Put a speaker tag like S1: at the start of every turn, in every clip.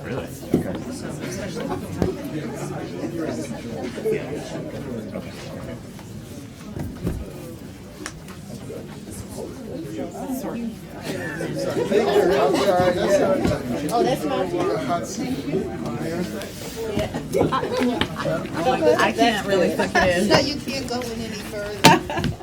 S1: Really?
S2: Oh, that's my
S3: I can't really suck it in.
S2: No, you can't go in any further.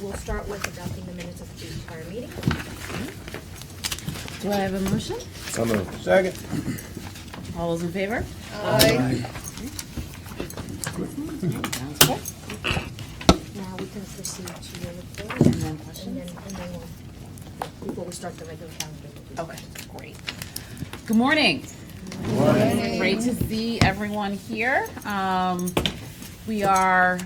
S4: We'll start with adopting the minutes of the entire meeting.
S3: Do I have a motion?
S1: So moved. Second.
S3: All those in favor?
S2: Aye.
S3: Sounds good.
S4: Now we can proceed to your report.
S3: And then questions?
S4: And then we'll, before we start the regular calendar.
S3: Okay, great. Good morning.
S2: Good morning.
S3: Great to see everyone here. We are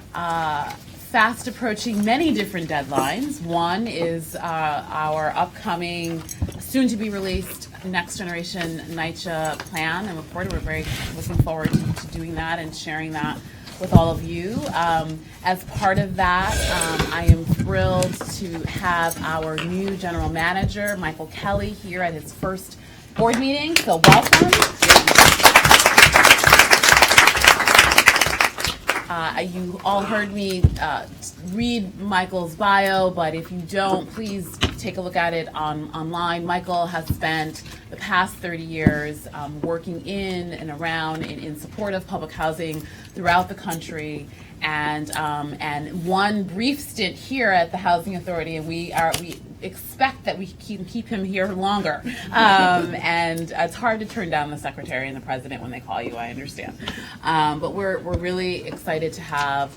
S3: fast approaching many different deadlines. One is our upcoming, soon-to-be released Next Generation NYCHA plan and report. We're very looking forward to doing that and sharing that with all of you. As part of that, I am thrilled to have our new general manager, Michael Kelly, here at his first board meeting. So welcome. You all heard me read Michael's bio, but if you don't, please take a look at it online. Michael has spent the past 30 years working in and around in support of public housing throughout the country, and one brief stint here at the Housing Authority, and we expect that we can keep him here longer. And it's hard to turn down the secretary and the president when they call you, I understand. But we're really excited to have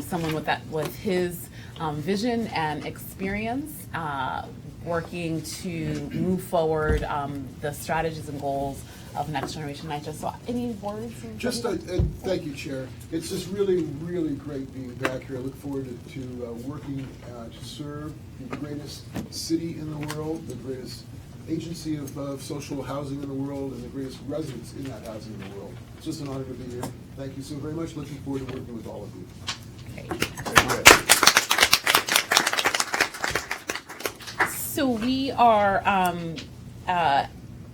S3: someone with his vision and experience working to move forward the strategies and goals of Next Generation NYCHA. So any words?
S5: Just thank you, Chair. It's just really, really great being back here. I look forward to working to serve the greatest city in the world, the greatest agency of social housing in the world, and the greatest residents in that housing in the world. It's just an honor to be here. Thank you so very much. Looking forward to working with all of you.
S3: Okay. So we are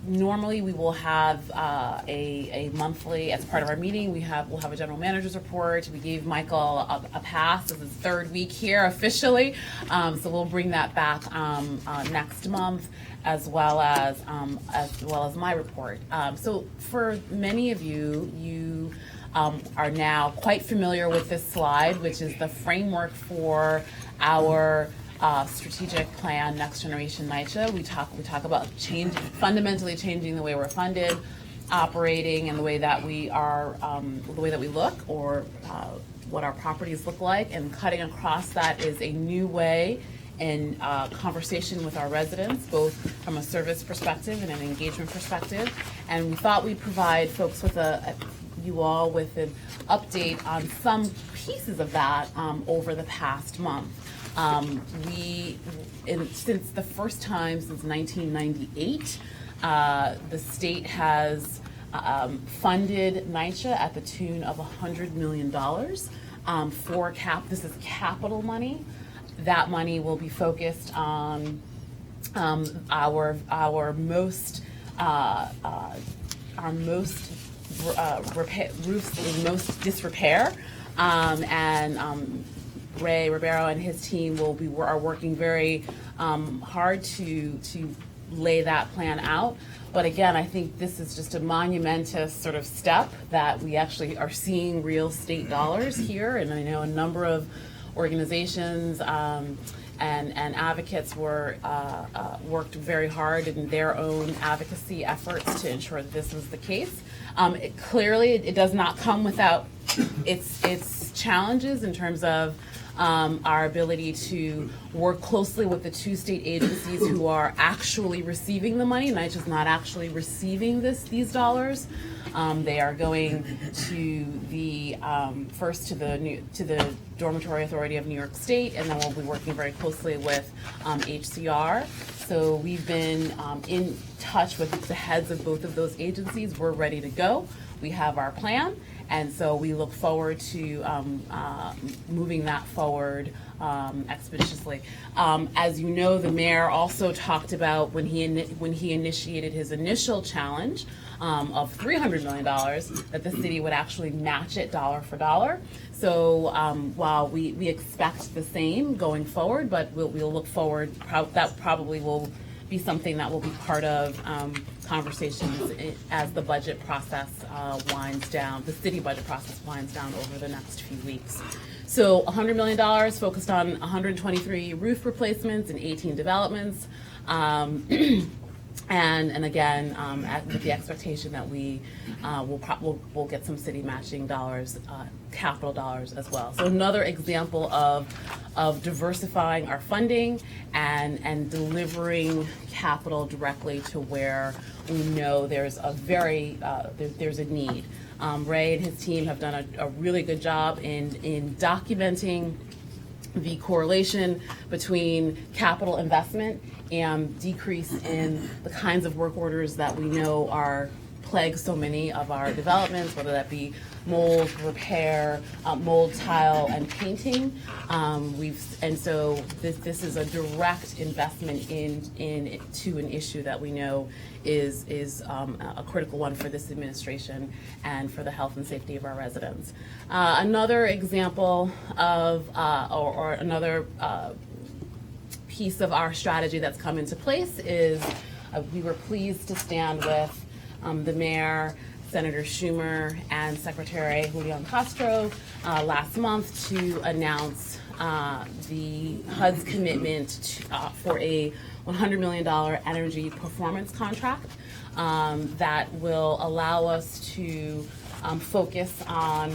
S3: normally we will have a monthly, as part of our meeting, we'll have a general manager's report. We gave Michael a pass. This is his third week here officially, so we'll bring that back next month, as well as my report. So for many of you, you are now quite familiar with this slide, which is the framework for our strategic plan, Next Generation NYCHA. We talk about fundamentally changing the way we're funded, operating, and the way that we are, the way that we look, or what our properties look like. And cutting across that is a new way in conversation with our residents, both from a service perspective and an engagement perspective. And we thought we'd provide folks with you all with an update on some pieces of that over the past month. Since the first time since 1998, the state has funded NYCHA at the tune of $100 million for this is capital money. That money will be focused on our most roofs in most disrepair, and Ray Ribeiro and his team are working very hard to lay that plan out. But again, I think this is just a monumentous sort of step that we actually are seeing real state dollars here, and I know a number of organizations and advocates were worked very hard in their own advocacy efforts to ensure that this was the case. Clearly, it does not come without its challenges in terms of our ability to work closely with the two state agencies who are actually receiving the money. NYCHA is not actually receiving these dollars. They are going to the first to the Dormitory Authority of New York State, and then we'll be working very closely with HCR. So we've been in touch with the heads of both of those agencies. We're ready to go. We have our plan, and so we look forward to moving that forward expeditiously. As you know, the mayor also talked about when he initiated his initial challenge of $300 million, that the city would actually match it dollar for dollar. So while we expect the same going forward, but we'll look forward, that probably will be something that will be part of conversations as the budget process winds down, the city budget process winds down over the next few weeks. So $100 million focused on 123 roof replacements and 18 developments. And again, with the expectation that we will get some city matching dollars, capital dollars as well. So another example of diversifying our funding and delivering capital directly to where we know there's a there's a need. Ray and his team have done a really good job in documenting the correlation between capital investment and decrease in the kinds of work orders that we know are plague so many of our developments, whether that be mold repair, mold tile, and painting. And so this is a direct investment into an issue that we know is a critical one for this administration and for the health and safety of our residents. Another example of or another piece of our strategy that's come into place is we were pleased to stand with the mayor, Senator Schumer, and Secretary Julian Castro last month to announce the HUD's commitment for a $100 million energy performance contract that will allow us to focus on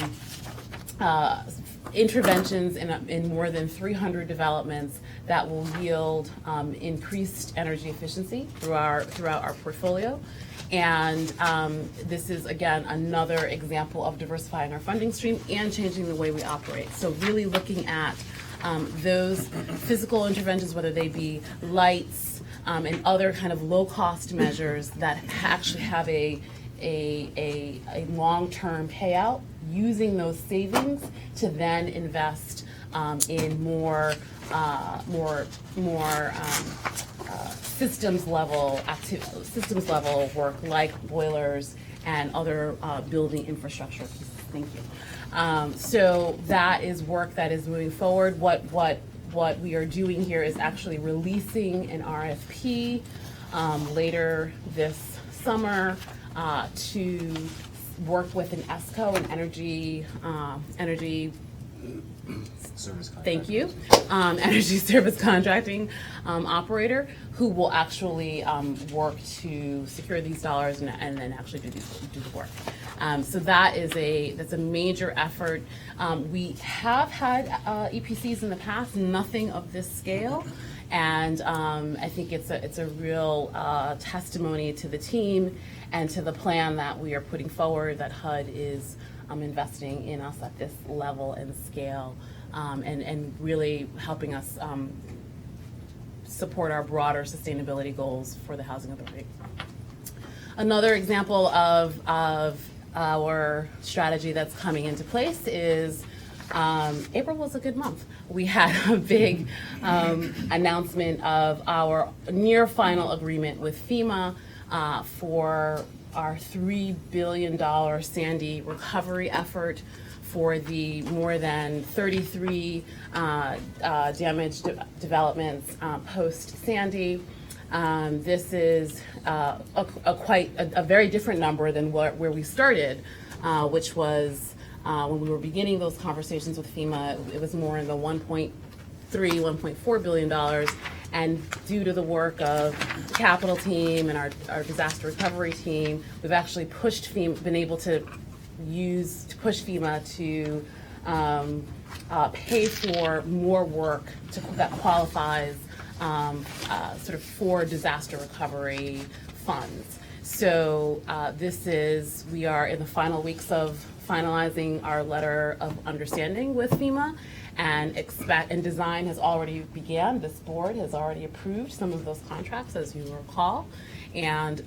S3: interventions in more than 300 developments that will yield increased energy efficiency throughout our portfolio. And this is, again, another example of diversifying our funding stream and changing the way we operate. So really looking at those physical interventions, whether they be lights and other kind of low-cost measures that actually have a long-term payout, using those savings to then invest in more systems level work like boilers and other building infrastructure pieces. Thank you. So that is work that is moving forward. What we are doing here is actually releasing an RFP later this summer to work with an ESCO, an energy
S1: service contract.
S3: Thank you. Energy service contracting operator who will actually work to secure these dollars and then actually do the work. So that's a major effort. We have had EPCs in the past, nothing of this scale. And I think it's a real testimony to the team and to the plan that we are putting forward, that HUD is investing in us at this level and scale, and really helping us support our broader sustainability goals for the Housing Authority. Another example of our strategy that's coming into place is April was a good month. We had a big announcement of our near final agreement with FEMA for our $3 billion Sandy recovery effort for the more than 33 damaged developments post-Sandy. This is a very different number than where we started, which was when we were beginning those conversations with FEMA. It was more in the $1.4 billion. And due to the work of the capital team and our disaster recovery team, we've actually pushed FEMA, been able to push FEMA to pay for more work that qualifies sort of for disaster recovery funds. So we are in the final weeks of finalizing our letter of understanding with FEMA, and design has already began. This board has already approved some of those contracts, as you recall, and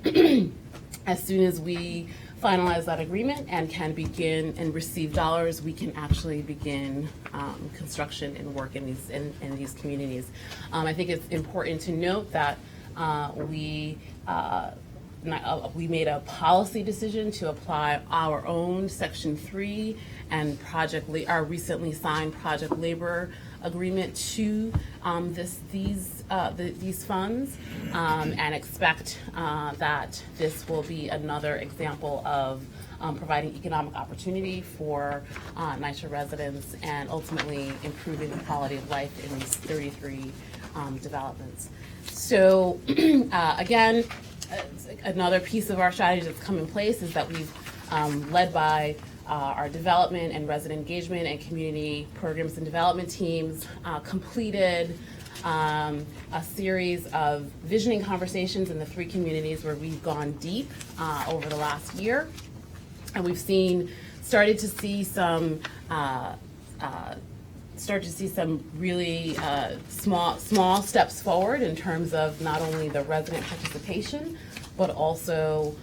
S3: as soon as we finalize that agreement and can begin and receive dollars, we can actually begin construction and work in these communities. I think it's important to note that we made a policy decision to apply our own Section 3 and our recently signed project labor agreement to these funds, and expect that this will be another example of providing economic opportunity for NYCHA residents and ultimately improving the quality of life in these 33 developments. So again, another piece of our strategy that's come in place is that we've, led by our development and resident engagement and community programs and development teams, completed a series of visioning conversations in the 3 communities where we've gone deep over the last year. And we've started to see some really small steps forward in terms of not only the resident participation, but also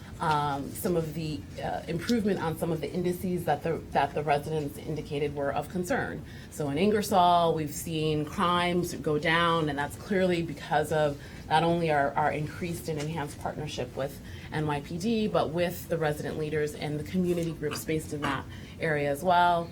S3: some of the improvement on some of the indices that the residents indicated were of concern. So in Ingersoll, we've seen crimes go down, and that's clearly because of not only our increased and enhanced partnership with NYPD, but with the resident leaders and the community groups based in that area as well.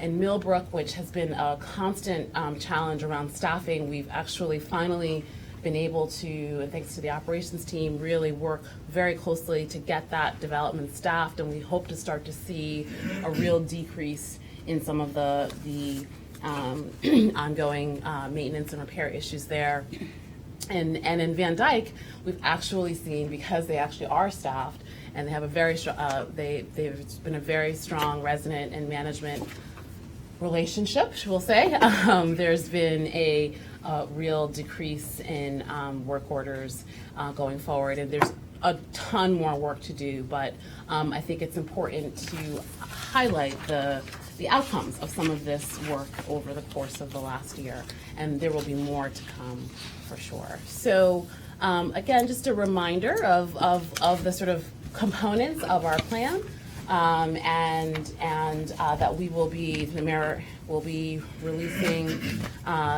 S3: In Millbrook, which has been a constant challenge around staffing, we've actually finally been able to, thanks to the operations team, really work very closely to get that development staffed, and we hope to start to see a real decrease in some of the ongoing maintenance and repair issues there. And in Van Dyke, we've actually seen, because they actually are staffed and they have a very strong, they've been a very strong resident and management relationship, we'll say. There's been a real decrease in work orders going forward, and there's a ton more work to do, but I think it's important to highlight the outcomes of some of this work over the course of the last year, and there will be more to come for sure. So again, just a reminder of the sort of components of our plan, and that we will be, the mayor will be releasing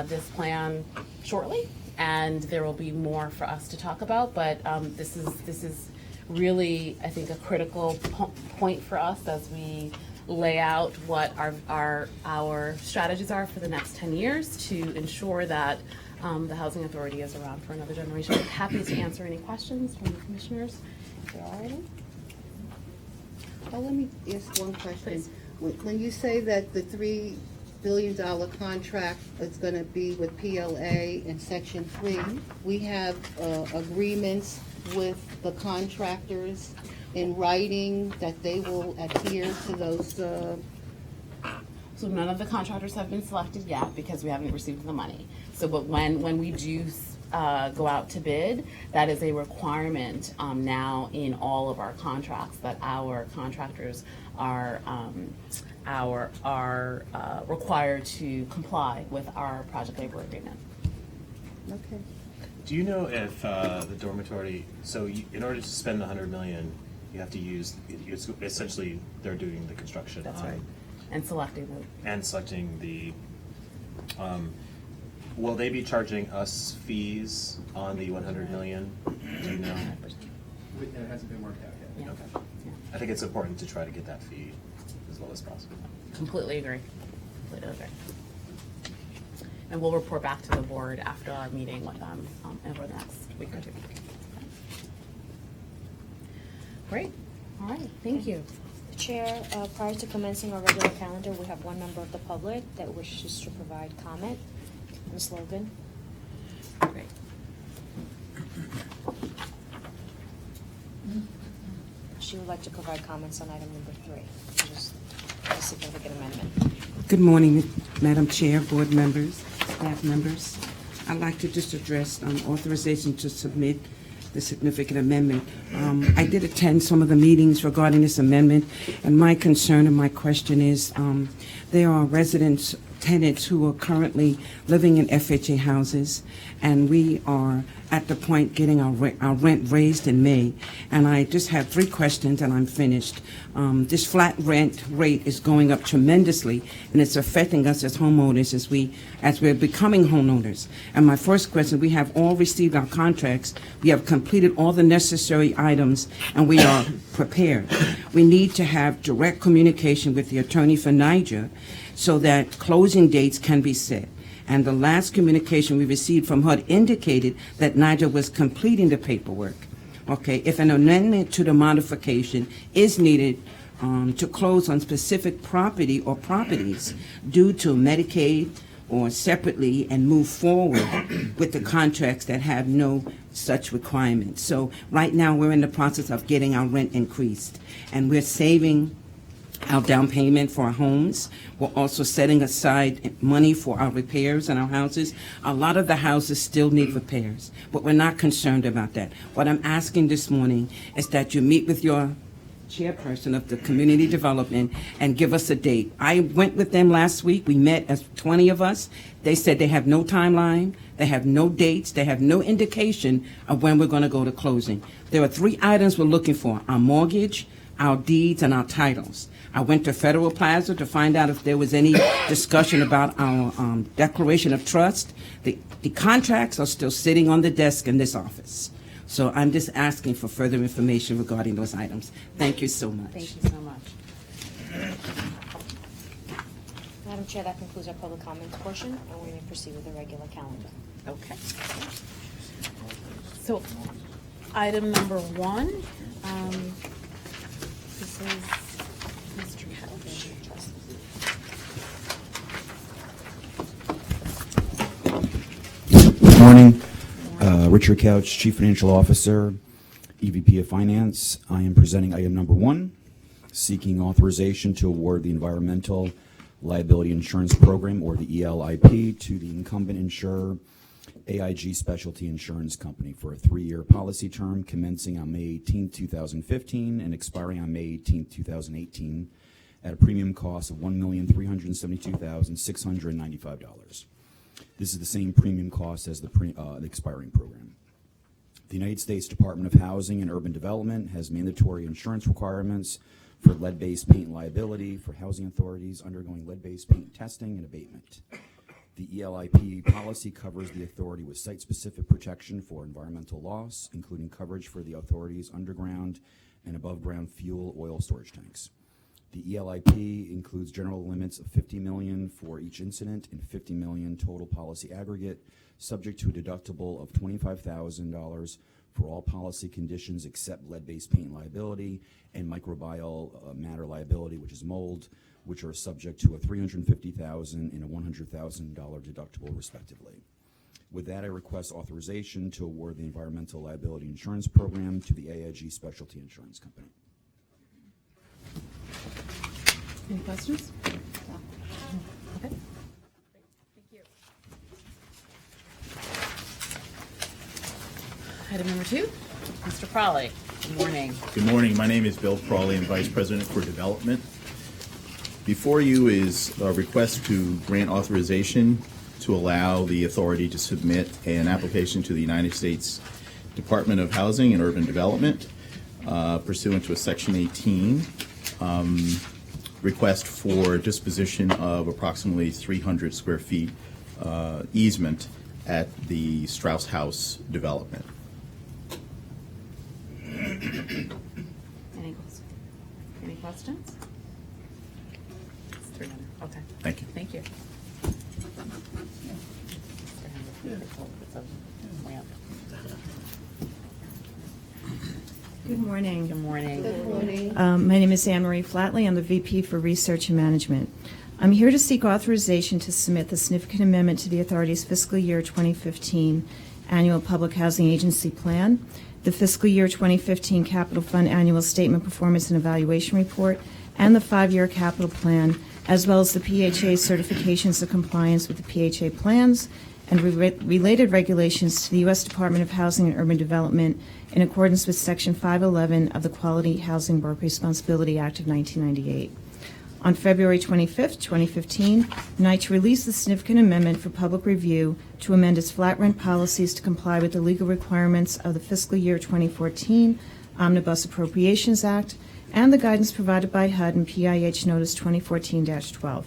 S3: this plan shortly, and there will be more for us to talk about, but this is really, I think, a critical point for us as we lay out what our strategies are for the next 10 years to ensure that the Housing Authority is around for another generation. I'm happy to answer any questions from the commissioners, if there are any.
S2: Oh, let me ask one question.
S3: Please.
S2: When you say that the $3 billion contract is going to be with PLA in Section 3, we have agreements with the contractors in writing that they will adhere to those.
S3: So none of the contractors have been selected yet because we haven't received the money. So, but when we do go out to bid, that is a requirement now in all of our contracts that our contractors are required to comply with our project labor agreement.
S2: Okay.
S1: Do you know if the dormitory? So, in order to spend the $100 million, you have to use. Essentially, they're doing the construction.
S3: That's right. And selecting them.
S1: And selecting the. Will they be charging us fees on the $100 million? Do you know?
S6: It hasn't been worked out yet.
S3: Yeah.
S1: Okay.
S3: Yeah.
S1: I think it's important to try to get that fee as low as possible.
S3: Completely agree. Completely agree. And we'll report back to the board after our meeting with them over the next week or two. Great. All right. Thank you.
S4: Chair, prior to commencing our regular calendar, we have one member of the public that wishes to provide comment. Ms. Logan?
S3: Great.
S4: She would like to provide comments on item number 3, which is a significant amendment.
S7: Good morning, Madam Chair, board members, staff members. I'd like to just address authorization to submit the significant amendment. I did attend some of the meetings regarding this amendment, and my concern and my question is there are residents, tenants who are currently living in FHA houses, and we are at the point getting our rent raised in May. And I just have 3 questions, and I'm finished. This flat rent rate is going up tremendously, and it's affecting us as homeowners as we're becoming homeowners. And my first question: we have all received our contracts, we have completed all the necessary items, and we are prepared. We need to have direct communication with the attorney for NYCHA so that closing dates can be set. And the last communication we received from HUD indicated that NYCHA was completing the paperwork. Okay, if an amendment to the modification is needed to close on specific property or properties due to Medicaid or separately and move forward with the contracts that have no such requirements. So right now we're in the process of getting our rent increased, and we're saving our down payment for our homes. We're also setting aside money for our repairs in our houses. A lot of the houses still need repairs, but we're not concerned about that. What I'm asking this morning is that you meet with your chairperson of the community development and give us a date. I went with them last week. We met as 20 of us. They said they have no timeline, they have no dates, they have no indication of when we're going to go to closing. There are 3 items we're looking for: our mortgage, our deeds, and our titles. I went to Federal Plaza to find out if there was any discussion about our declaration of trust. The contracts are still sitting on the desk in this office. So I'm just asking for further information regarding those items. Thank you so much.
S3: Thank you so much.
S4: Madam Chair, that concludes our public comments portion, and we may proceed with the regular calendar.
S3: Okay. So, item number 1, this is Mr. Couch.
S8: Good morning. Richard Couch, Chief Financial Officer, EVP of Finance. I am presenting item number 1, seeking authorization to award the Environmental Liability Insurance Program, or the ELIP, to the incumbent insurer, AIG Specialty Insurance Company, for a 3-year policy term commencing on May 18, 2015 and expiring on May 18, 2018 at a premium cost of $1,372,695. This is the same premium cost as the expiring program. The United States Department of Housing and Urban Development has mandatory insurance requirements for lead-based paint liability for housing authorities undergoing lead-based paint testing and abatement. The ELIP policy covers the authority with site-specific protection for environmental loss, including coverage for the authority's underground and above-ground fuel oil storage tanks. The ELIP includes general limits of $50 million for each incident and $50 million total policy aggregate, subject to a deductible of $25,000 for all policy conditions except lead-based paint liability and microbial matter liability, which is mold, which are subject to a $350,000 and a $100,000 deductible, respectively. With that, I request authorization to award the Environmental Liability Insurance Program to the AIG Specialty Insurance Company.
S3: Any questions? Okay. Thank you. Item number 2, Mr. Crawley. Good morning.
S9: Good morning. My name is Bill Crawley. I'm Vice President for Development. Before you is a request to grant authorization to allow the authority to submit an application to the United States Department of Housing and Urban Development pursuant to a Section 18 request for disposition of approximately 300 square feet easement at the Strauss House development.
S3: Any questions? It's 300. Okay.
S9: Thank you.
S3: Thank you.
S10: Good morning.
S3: Good morning.
S2: Good morning.
S10: My name is Anne Marie Flatley. I'm the VP for Research and Management. I'm here to seek authorization to submit the significant amendment to the authority's fiscal year 2015 annual public housing agency plan, the fiscal year 2015 capital fund annual statement performance and evaluation report, and the 5-year capital plan, as well as the PHA certifications of compliance with the PHA plans and related regulations to the U.S. Department of Housing and Urban Development in accordance with Section 511 of the Quality Housing Work Responsibility Act of 1998. On February 25, 2015, NYCHA released the significant amendment for public review to amend its flat rent policies to comply with the legal requirements of the fiscal year 2014 Omnibus Appropriations Act and the guidance provided by HUD and PIH Notice 2014-12.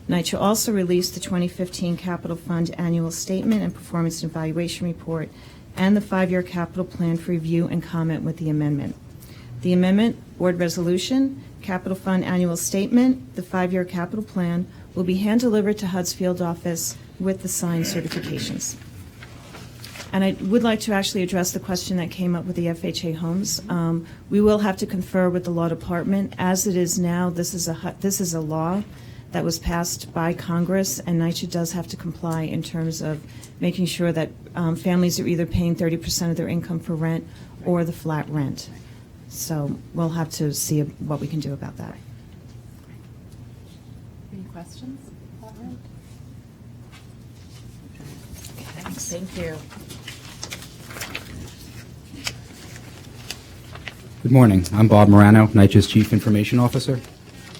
S10: NYCHA also released the 2015 Capital Fund Annual Statement and Performance and Evaluation Report and the 5-year capital plan for review and comment with the amendment. The amendment, board resolution, capital fund annual statement, the 5-year capital plan will be hand-delivered to HUD's field office with the signed certifications. And I would like to actually address the question that came up with the FHA homes. We will have to confer with the law department. As it is now, this is a law that was passed by Congress, and NYCHA does have to comply in terms of making sure that families are either paying 30% of their income for rent or the flat rent. So we'll have to see what we can do about that.
S3: Any questions about rent? Okay, thank you.
S11: Good morning. I'm Bob Morano, NYCHA's Chief Information Officer.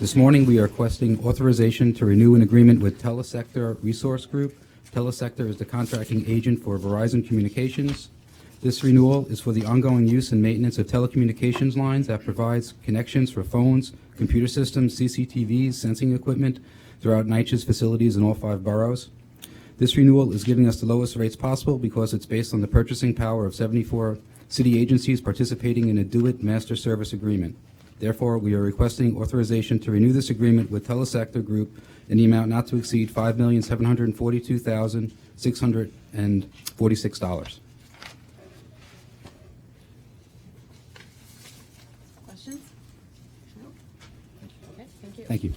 S11: This morning we are requesting authorization to renew an agreement with Telesector Resource Group. Telesector is the contracting agent for Verizon Communications. This renewal is for the ongoing use and maintenance of telecommunications lines that provides connections for phones, computer systems, CCTVs, sensing equipment throughout NYCHA's facilities in all 5 boroughs. This renewal is giving us the lowest rates possible because it's based on the purchasing power of 74 city agencies participating in a Do-It Master Service Agreement. Therefore, we are requesting authorization to renew this agreement with Telesector Group in the amount not to exceed $5,742,646.
S3: Questions? No? Okay, thank you.
S11: Thank you.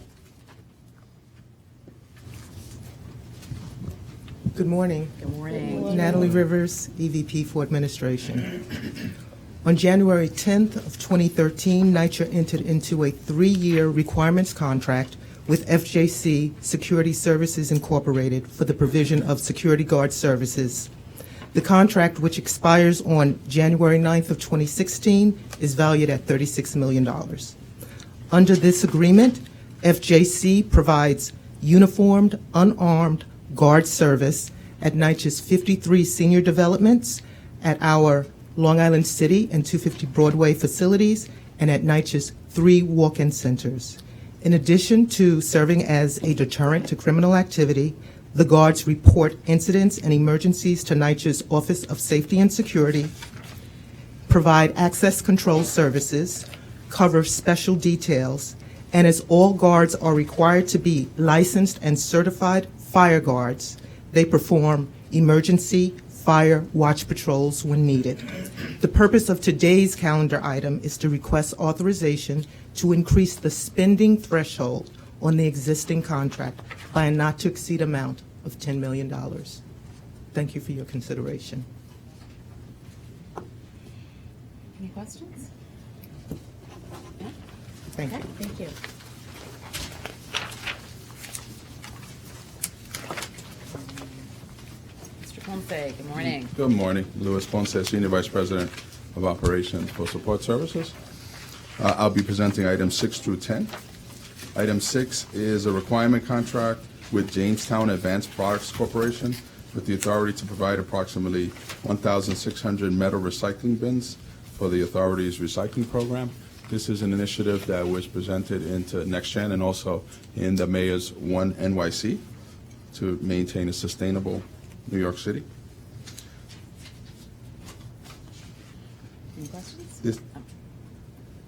S12: Good morning.
S3: Good morning.
S12: Natalie Rivers, EVP for Administration. On January 10th of 2013, NYCHA entered into a 3-year requirements contract with FJC Security Services Incorporated for the provision of security guard services. The contract, which expires on January 9th of 2016, is valued at $36 million. Under this agreement, FJC provides uniformed, unarmed guard service at NYCHA's 53 senior developments, at our Long Island City and 250 Broadway facilities, and at NYCHA's 3 walk-in centers. In addition to serving as a deterrent to criminal activity, the guards report incidents and emergencies to NYCHA's Office of Safety and Security, provide access control services, cover special details, and as all guards are required to be licensed and certified fire guards, they perform emergency fire watch patrols when needed. The purpose of today's calendar item is to request authorization to increase the spending threshold on the existing contract by a not-to-exceed amount of $10 million. Thank you for your consideration.
S3: Any questions? No?
S12: Thank
S3: Okay,
S12: you.
S3: thank you. Mr. Ponce, good morning.
S13: Good morning. Louis Ponce, Senior Vice President of Operations for Support Services. I'll be presenting items 6 through 10. Item 6 is a requirement contract with Jamestown Advanced Products Corporation with the authority to provide approximately 1,600 metal recycling bins for the authority's recycling program. This is an initiative that was presented into NYCHA and also in the Mayor's One NYC to maintain a sustainable New York City.
S3: Any questions?
S13: This,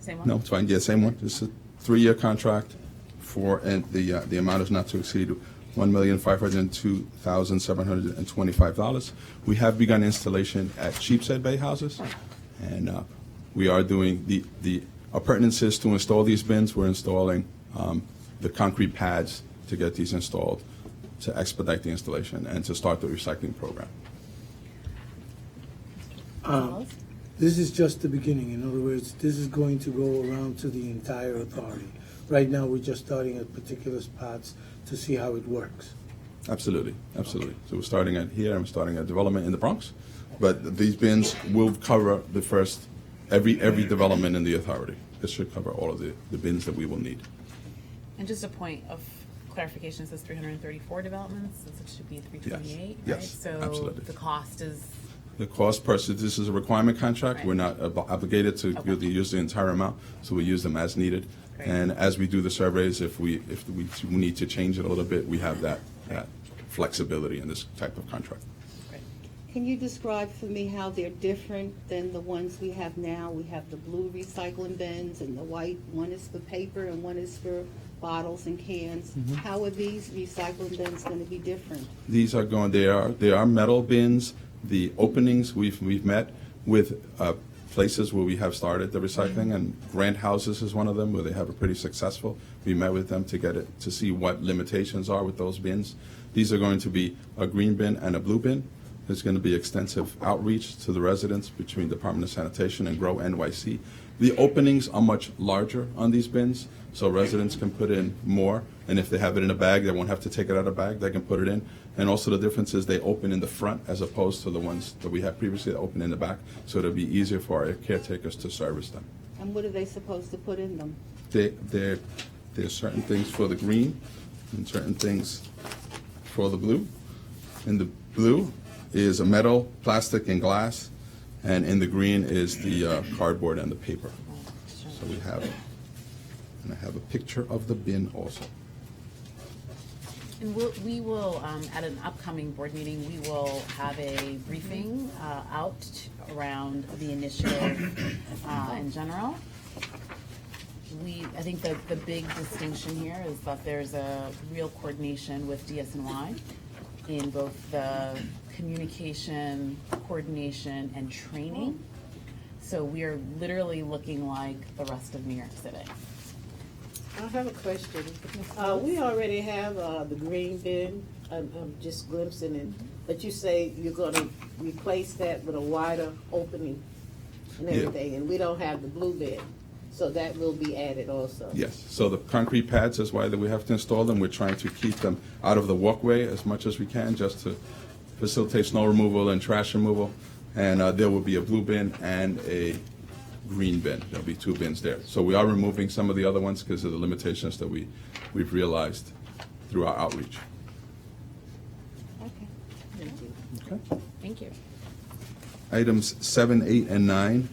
S3: Same one?
S13: no, it's fine. Yeah, same one. This is a 3-year contract for, and the amount is not to exceed $1,502,725. We have begun installation at Sheepshead Bay houses, and we are doing the appurtenances to install these bins. We're installing the concrete pads to get these installed, to expedite the installation, and to start the recycling program.
S14: This is just the beginning. In other words, this is going to go around to the entire authority. Right now, we're just starting at particular spots to see how it works.
S13: Absolutely, absolutely. So we're starting at here, and we're starting at development in the Bronx, but these bins will cover the first, every development in the authority. This should cover all of the bins that we will need.
S3: And just a point of clarification, it says 334 developments, so it should be 328, right?
S13: Yes,
S3: So
S13: absolutely.
S3: the cost is,
S13: The cost per, this is a requirement contract.
S3: Right.
S13: We're not obligated to use the entire amount, so we use them as needed.
S3: Great.
S13: And as we do the surveys, if we need to change it a little bit, we have that flexibility in this type of contract.
S2: Can you describe for me how they're different than the ones we have now? We have the blue recycling bins and the white. One is for paper and one is for bottles and cans. How are these recycling bins going to be different?
S13: These are going. They are metal bins. The openings we've met with places where we have started the recycling, and Grant Houses is one of them where they have a pretty successful. We met with them to see what limitations are with those bins. These are going to be a green bin and a blue bin. There's going to be extensive outreach to the residents between Department of Sanitation and Grow NYC. The openings are much larger on these bins, so residents can put in more. And if they have it in a bag, they won't have to take it out of the bag. They can put it in. And also the difference is they open in the front as opposed to the ones that we had previously that open in the back. So it'll be easier for our caretakers to service them.
S2: And what are they supposed to put in them?
S13: There's certain things for the green and certain things for the blue. In the blue is a metal, plastic, and glass, and in the green is the cardboard and the paper. So we have, and I have a picture of the bin also.
S3: and we will, at an upcoming board meeting, we will have a briefing out around the initiative in general. I think the big distinction here is that there's a real coordination with DSNY in both the communication, coordination, and training. So we are literally looking like the rest of New York City.
S15: I have a question. We already have the green bin. I'm just glimpsing it. But you say you're going to replace that with a wider opening and everything, and we don't have the blue bin. So that will be added also.
S13: Yes, so the concrete pads is why that we have to install them. We're trying to keep them out of the walkway as much as we can, just to facilitate snow removal and trash removal. And there will be a blue bin and a green bin. There'll be two bins there. So we are removing some of the other ones because of the limitations that we've realized through our outreach.
S3: Okay. Thank you.
S13: Okay.
S3: Thank you.
S13: Items 7, 8, and 9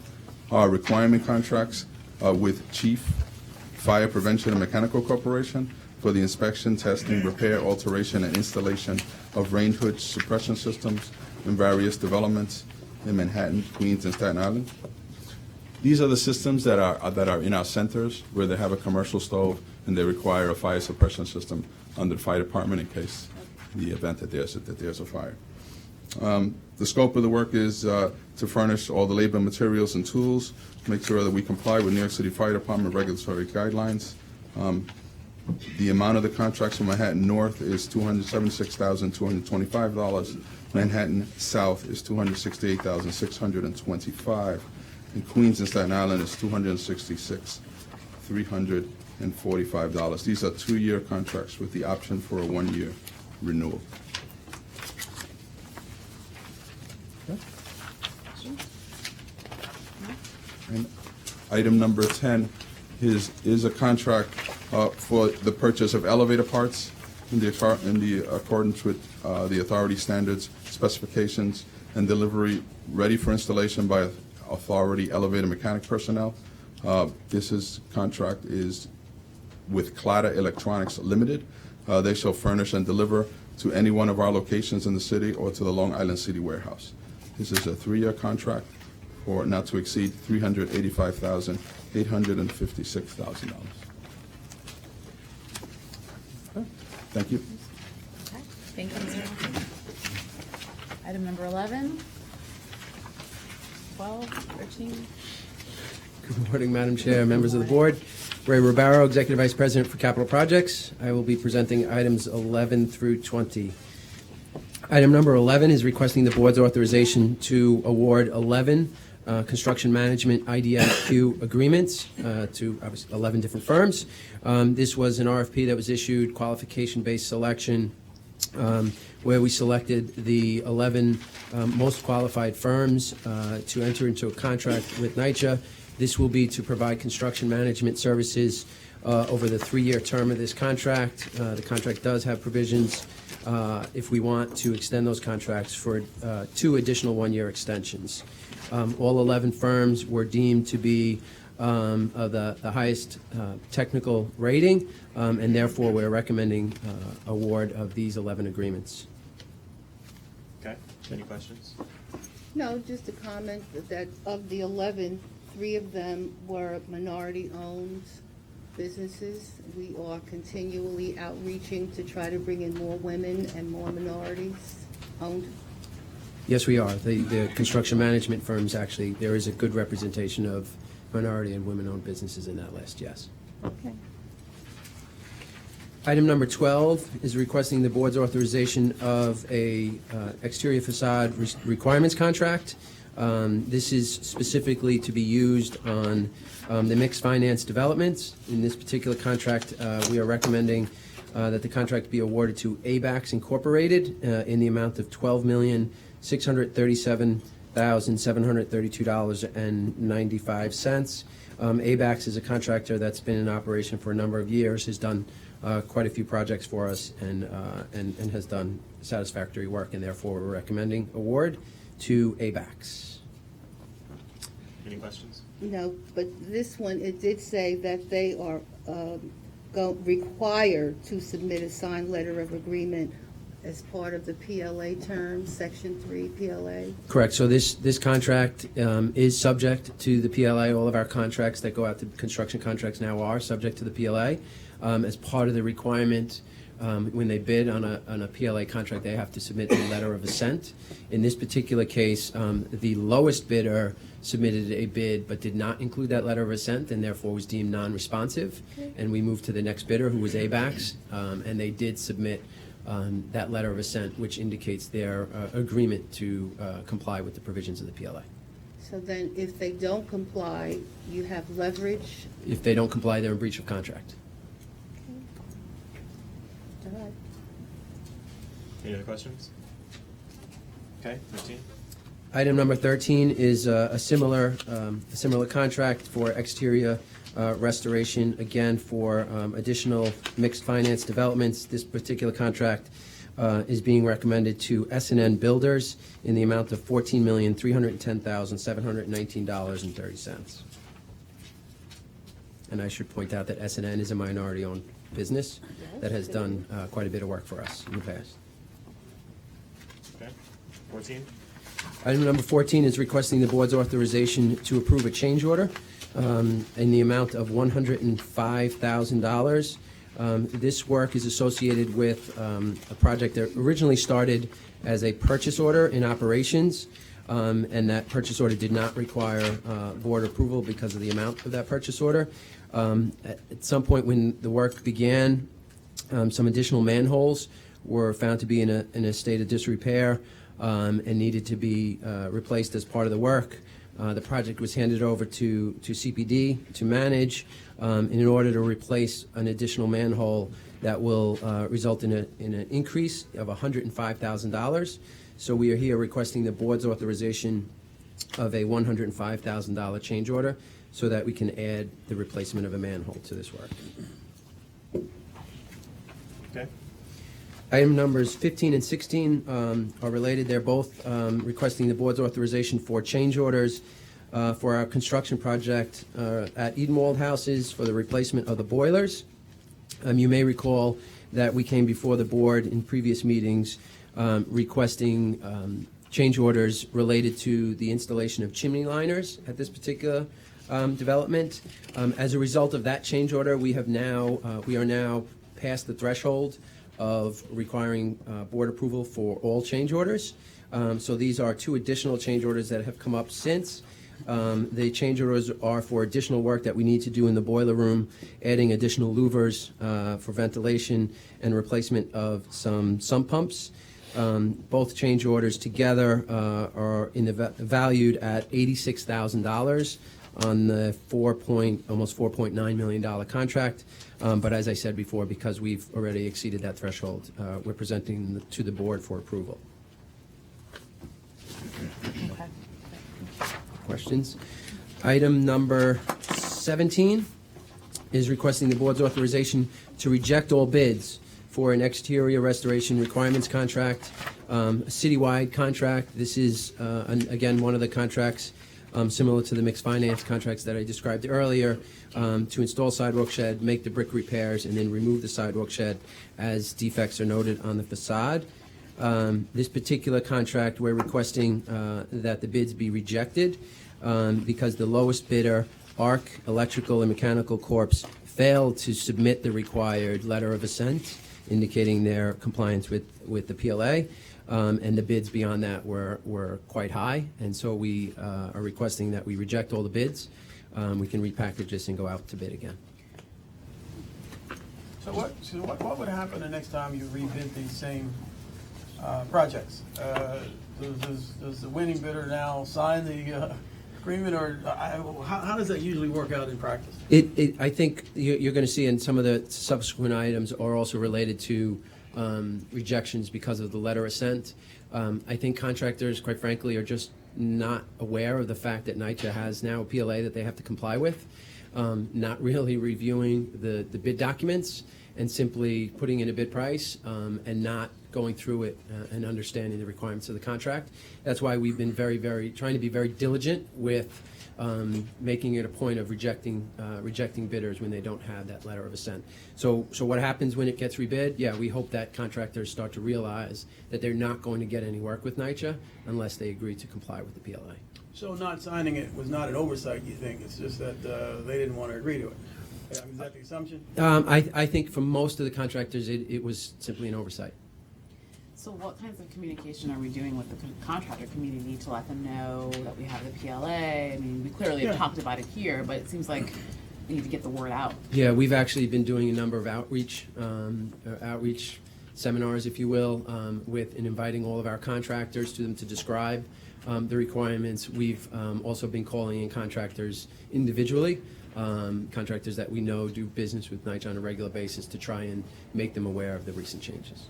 S13: are requirement contracts with Chief Fire Prevention and Mechanical Corporation for the inspection, testing, repair, alteration, and installation of rain hood suppression systems in various developments in Manhattan, Queens, and Staten Island. These are the systems that are in our centers where they have a commercial stove and they require a fire suppression system under the fire department in case the event that there's a fire. The scope of the work is to furnish all the labor materials and tools, make sure that we comply with New York City Fire Department regulatory guidelines. The amount of the contracts for Manhattan North is $276,225. Manhattan South is $268,625. And Queens and Staten Island is $266,345. These are 2-year contracts with the option for a 1-year renewal. Okay. And item number 10 is a contract for the purchase of elevator parts in the accordance with the authority standards, specifications, and delivery ready for installation by authority elevator mechanic personnel. This contract is with Clada Electronics Limited. They shall furnish and deliver to any one of our locations in the city or to the Long Island City warehouse. This is a 3-year contract for not to exceed $385,856,000. Okay. Thank you.
S3: Okay. Thank you, Mr. Wilson. Item number 11, 12, 13.
S16: Good morning, Madam Chair, members of the board. Ray Ribaro, Executive Vice President for Capital Projects. I will be presenting items 11 through 20. Item number 11 is requesting the board's authorization to award 11 construction management IDIQ agreements to obviously 11 different firms. This was an RFP that was issued, qualification-based selection, where we selected the 11 most qualified firms to enter into a contract with NYCHA. This will be to provide construction management services over the 3-year term of this contract. The contract does have provisions if we want to extend those contracts for 2 additional 1-year extensions. All 11 firms were deemed to be of the highest technical rating, and therefore we're recommending award of these 11 agreements.
S1: Okay, any questions?
S2: No, just a comment that of the 11, 3 of them were minority-owned businesses. We are continually outreaching to try to bring in more women and more minorities-owned.
S16: Yes, we are. The construction management firms, actually, there is a good representation of minority and women-owned businesses in that list, yes.
S2: Okay.
S16: Item number 12 is requesting the board's authorization of a exterior facade requirements contract. This is specifically to be used on the mixed finance developments. In this particular contract, we are recommending that the contract be awarded to ABAX Incorporated in the amount of $12,637,732.95. ABAX is a contractor that's been in operation for a number of years, has done quite a few projects for us, and has done satisfactory work, and therefore we're recommending award to ABAX.
S1: Any questions?
S2: No, but this one, it did say that they are required to submit a signed letter of agreement as part of the PLA terms, Section 3 PLA.
S16: Correct. So this contract is subject to the PLA. All of our contracts that go out to construction contracts now are subject to the PLA. As part of the requirement, when they bid on a PLA contract, they have to submit a letter of assent. In this particular case, the lowest bidder submitted a bid but did not include that letter of assent, and therefore was deemed non-responsive. Okay. And we moved to the next bidder, who was ABAX, and they did submit that letter of assent, which indicates their agreement to comply with the provisions of the PLA.
S2: So then if they don't comply, you have leverage?
S16: If they don't comply, they're in breach of contract.
S2: All right.
S1: Any other questions? Okay, 13.
S16: Item number 13 is a similar contract for exterior restoration, again for additional mixed finance developments. This particular contract is being recommended to S&N Builders in the amount of $14,310,719.30. And I should point out that S&N is a minority-owned business that has done quite a bit of work for us in the past.
S1: Okay, 14.
S16: Item number 14 is requesting the board's authorization to approve a change order in the amount of $105,000. This work is associated with a project that originally started as a purchase order in operations, and that purchase order did not require board approval because of the amount of that purchase order. At some point when the work began, some additional manholes were found to be in a state of disrepair and needed to be replaced as part of the work. The project was handed over to CPD to manage in order to replace an additional manhole that will result in an increase of $105,000. So we are here requesting the board's authorization of a $105,000 change order so that we can add the replacement of a manhole to this work.
S1: Okay.
S16: Item numbers 15 and 16 are related. They're both requesting the board's authorization for change orders for our construction project at Edenwald Houses for the replacement of the boilers. You may recall that we came before the board in previous meetings requesting change orders related to the installation of chimney liners at this particular development. As a result of that change order, we are now past the threshold of requiring board approval for all change orders. So these are 2 additional change orders that have come up since. The change orders are for additional work that we need to do in the boiler room, adding additional louvers for ventilation and replacement of some sump pumps. Both change orders together are valued at $86,000 on the almost $4.9 million contract. But as I said before, because we've already exceeded that threshold, we're presenting to the board for approval.
S3: Okay.
S16: Questions? Item number 17 is requesting the board's authorization to reject all bids for an exterior restoration requirements contract, a citywide contract. This is, again, one of the contracts similar to the mixed finance contracts that I described earlier, to install sidewalk shed, make the brick repairs, and then remove the sidewalk shed as defects are noted on the facade. This particular contract, we're requesting that the bids be rejected because the lowest bidder, ARC Electrical and Mechanical Corp., failed to submit the required letter of assent indicating their compliance with the PLA, and the bids beyond that were quite high, and so we are requesting that we reject all the bids. We can repackage this and go out to bid again.
S17: So what would happen the next time you rebid these same projects? Does the winning bidder now sign the agreement, or how does that usually work out in practice?
S16: I think you're going to see in some of the subsequent items are also related to rejections because of the letter assent. I think contractors, quite frankly, are just not aware of the fact that NYCHA has now a PLA that they have to comply with, not really reviewing the bid documents and simply putting in a bid price and not going through it and understanding the requirements of the contract. That's why we've been trying to be very diligent with making it a point of rejecting bidders when they don't have that letter of assent. So what happens when it gets rebid? Yeah, we hope that contractors start to realize that they're not going to get any work with NYCHA unless they agree to comply with the PLA.
S17: So not signing it was not an oversight, you think? It's just that they didn't want to agree to it. Is that the assumption?
S16: I think for most of the contractors, it was simply an oversight.
S3: So what kinds of communication are we doing with the contractor community to let them know that we have the PLA? I mean, we clearly have talked about it here, but it seems like we need to get the word out.
S16: Yeah, we've actually been doing a number of outreach seminars, if you will, with and inviting all of our contractors to them to describe the requirements. We've also been calling in contractors individually, contractors that we know do business with NYCHA on a regular basis to try and make them aware of the recent changes.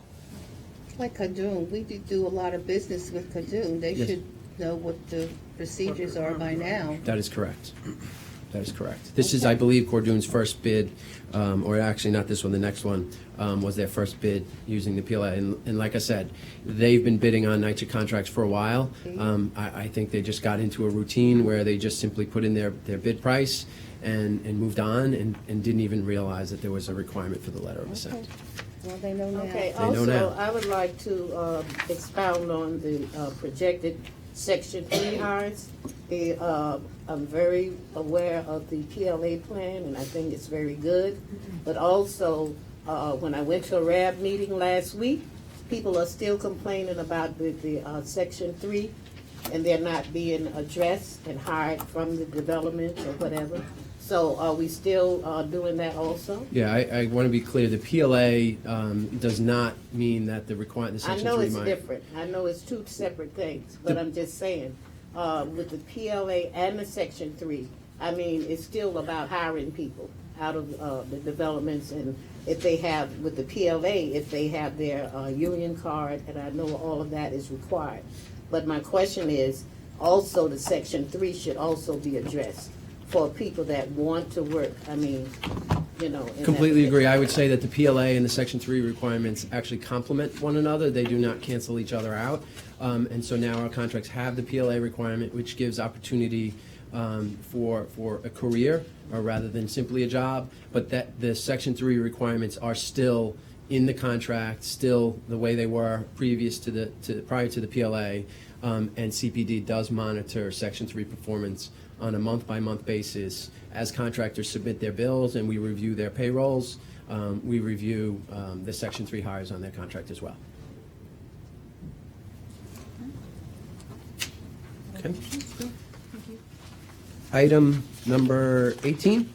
S2: Like Kadoon, we do a lot of business with Kadoon. They
S16: Yes.
S2: should know what the procedures are by now.
S16: That is correct. That is correct. This is, I believe, Cordoon's first bid, or actually not this one, the next one, was their first bid using the PLA. And like I said, they've been bidding on NYCHA contracts for a while. I think they just got into a routine where they just simply put in their bid price and moved on and didn't even realize that there was a requirement for the letter of assent.
S2: Well, they know now.
S15: Okay,
S16: They know now.
S15: also, I would like to expound on the projected Section 3 hires. I'm very aware of the PLA plan, and I think it's very good. But also, when I went to a RAB meeting last week, people are still complaining about the Section 3, and they're not being addressed and hired from the development or whatever. So are we still doing that also?
S16: Yeah, I want to be clear. The PLA does not mean that the Section 3
S15: I know it's different. I know it's two separate things, but I'm just saying, with the PLA and the Section 3, I mean, it's still about hiring people out of the developments, and if they have, with the PLA, if they have their union card, and I know all of that is required. But my question is, also the Section 3 should also be addressed for people that want to work. I mean, you know.
S16: Completely agree. I would say that the PLA and the Section 3 requirements actually complement one another. They do not cancel each other out. And so now our contracts have the PLA requirement, which gives opportunity for a career rather than simply a job. But that the Section 3 requirements are still in the contract, still the way they were prior to the PLA. And CPD does monitor Section 3 performance on a month-by-month basis as contractors submit their bills and we review their payrolls. We review the Section 3 hires on their contract as well. Okay. Item number 18,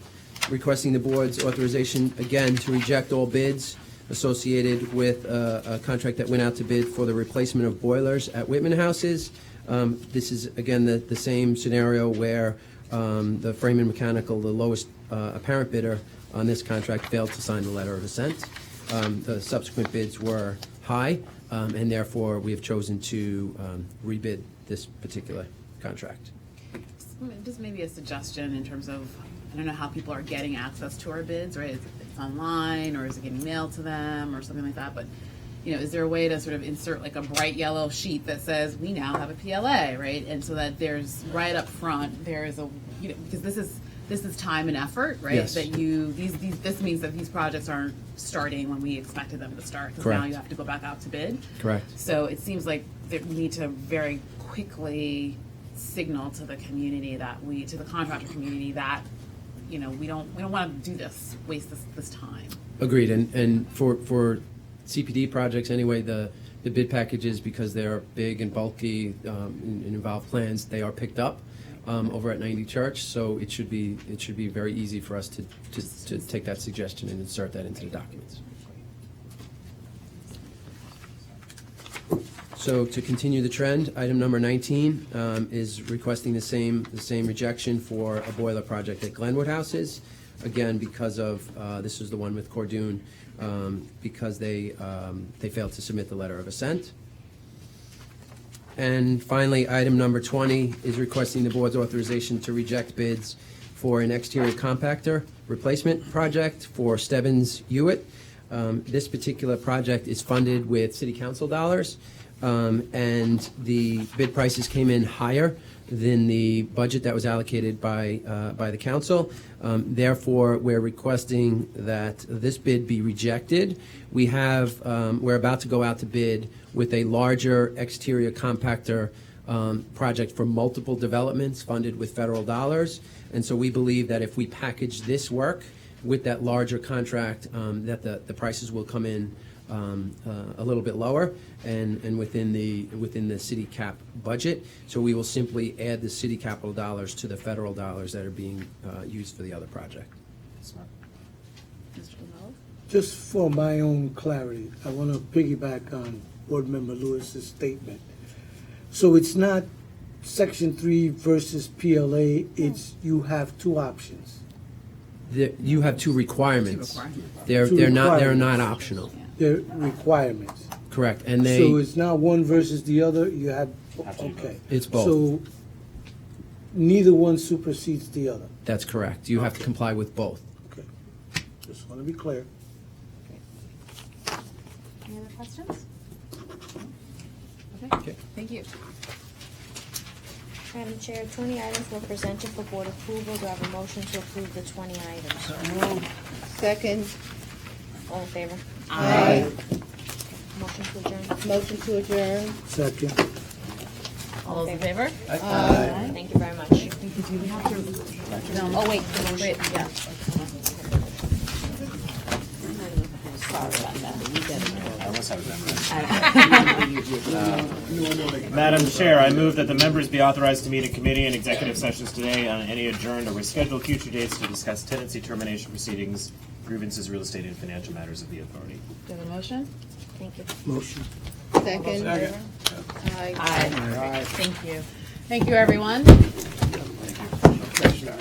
S16: requesting the board's authorization, again, to reject all bids associated with a contract that went out to bid for the replacement of boilers at Whitman houses. This is, again, the same scenario where the Freeman Mechanical, the lowest apparent bidder on this contract, failed to sign the letter of assent. The subsequent bids were high, and therefore we have chosen to rebid this particular contract.
S3: Just maybe a suggestion in terms of, I don't know how people are getting access to our bids, right? Is it online, or is it getting mailed to them, or something like that? But, you know, is there a way to sort of insert like a bright yellow sheet that says, we now have a PLA, right? And so that there's, right up front, there is a, you know, because this is time and effort, right?
S16: Yes.
S3: That this means that these projects aren't starting when we expected them to start. Because now
S16: Correct.
S3: you have to go back out to bid.
S16: Correct.
S3: So it seems like that we need to very quickly signal to the community to the contractor community that, you know, we don't want to do this, waste this time.
S16: Agreed, and for CPD projects anyway, the bid packages, because they're big and bulky and involve plans, they are picked up over at NYCHA, so it should be very easy for us to take that suggestion and insert that into the documents. So to continue the trend, item number 19 is requesting the same rejection for a boiler project at Glenwood Houses. Again, because of, this is the one with Cordoon, because they failed to submit the letter of assent. And finally, item number 20 is requesting the board's authorization to reject bids for an exterior compactor replacement project for Stebbins Hewitt. This particular project is funded with city council dollars. And the bid prices came in higher than the budget that was allocated by the council. Therefore, we're requesting that this bid be rejected. We're about to go out to bid with a larger exterior compactor project for multiple developments funded with federal dollars. And so we believe that if we package this work with that larger contract, that the prices will come in a little bit lower and within the city cap budget. So we will simply add the city capital dollars to the federal dollars that are being used for the other project.
S14: Just for my own clarity, I want to piggyback on Board Member Lewis's statement. So it's not Section 3 versus PLA, it's you have two options.
S16: You have two requirements.
S14: Two
S16: They're not
S14: requirements.
S16: optional.
S14: They're requirements.
S16: Correct, and
S14: So it's not one versus the other, you have, okay.
S16: It's both.
S14: So neither one supersedes the other.
S16: That's correct. You have to comply with both.
S14: Okay. Just want to be clear.
S4: Any other questions?
S3: Okay, thank you.
S4: Madam Chair, 20 items were presented for board approval. Do I have a motion to approve the 20 items?
S2: Second.
S4: All in favor?
S2: Aye.
S4: Motion to adjourn.
S2: Motion to adjourn.
S14: Second.
S3: All those in favor?
S4: Aye. Thank you very much.
S3: Oh, wait, yeah. Sorry about that.
S1: Madam Chair, I move that the members be authorized to meet in committee and executive sessions today on any adjourned or rescheduled future dates to discuss tenancy termination proceedings, grievances, real estate, and financial matters of the authority.
S3: Do you have a motion?
S4: Thank you.
S14: Motion.
S2: Second. Aye.
S3: Aye. Thank you. Thank you, everyone.
S14: Thank you.